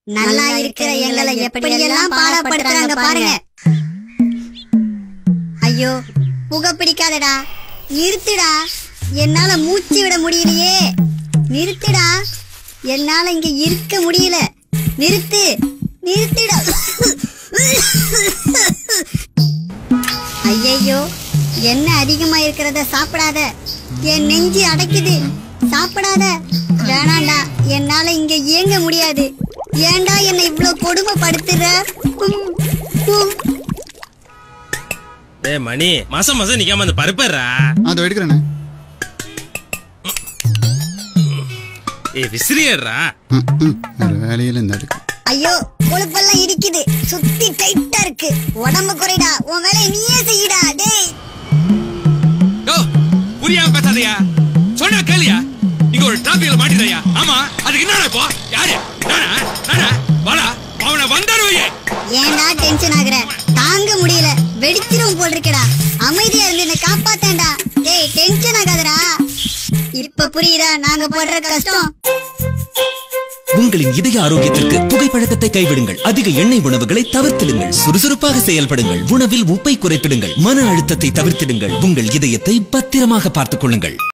நல்லா இருக்கிற எங்களை எப்படியெல்லாம் பாடப்படுத்துறாங்க பாருங்க. ஐயோ புகை பிடிக்காதடா, நிறுத்துடா, என்னால மூச்சு விட முடியலையே, நிறுத்துடா, என்னால இங்க இருக்க முடியல, நிறுத்து, நிறுத்துடா. ஐயோ என்ன அதிகமா இருக்கிறத சாப்பிடாத, என் நெஞ்சு அடைக்குது, சாப்பிடாத. வேணாண்டா, என்னால இங்க இயங்க முடியாது. ஏண்டா என்னை இவ்வளவு கொடுமைப்படுத்துற? மணி மாசம் மாசம் நிக்காம அந்த பருப்பறா அது எடுக்கிறேன். விசிறியறா வேலையில இந்த எடுக்க. ஐயோ கொழுப்பெல்லாம் இடிக்குது, சுத்தி டைட்டா இருக்கு, உடம்பு குறைடா, உன் வேலையை நீயே செய்யடா. டேய் புரியாம பேசாதயா, சொன்னா கேளியா, இங்க ஒரு டிராபிக்ல மாட்டிரையா. ஆமா அதுக்கு என்னடா இப்போ? யாரு நானா நானா வாடா, அவனை வந்தாருவே. ஏன்டா டென்ஷன் ஆகுற? தாங்க முடியல, வெடிச்சிரும் போல் இருக்கடா. அமைதியா இருந்து என்ன காப்பாத்தேன்டா. டேய் டென்ஷன் ஆகாதடா. இப்ப புரியுதா நாங்க படுற கஷ்டம்? உங்களின் இதய ஆரோக்கியத்திற்கு புகைப்பழக்கத்தை கைவிடுங்கள். அதிக எண்ணெய் உணவுகளை தவிர்த்திடுங்கள். சுறுசுறுப்பாக செயல்படுங்கள். உணவில் உப்பை குறைத்திடுங்கள். மன அழுத்தத்தை தவிர்த்திடுங்கள். உங்கள் இதயத்தை பத்திரமாக பார்த்துக் கொள்ளுங்கள்.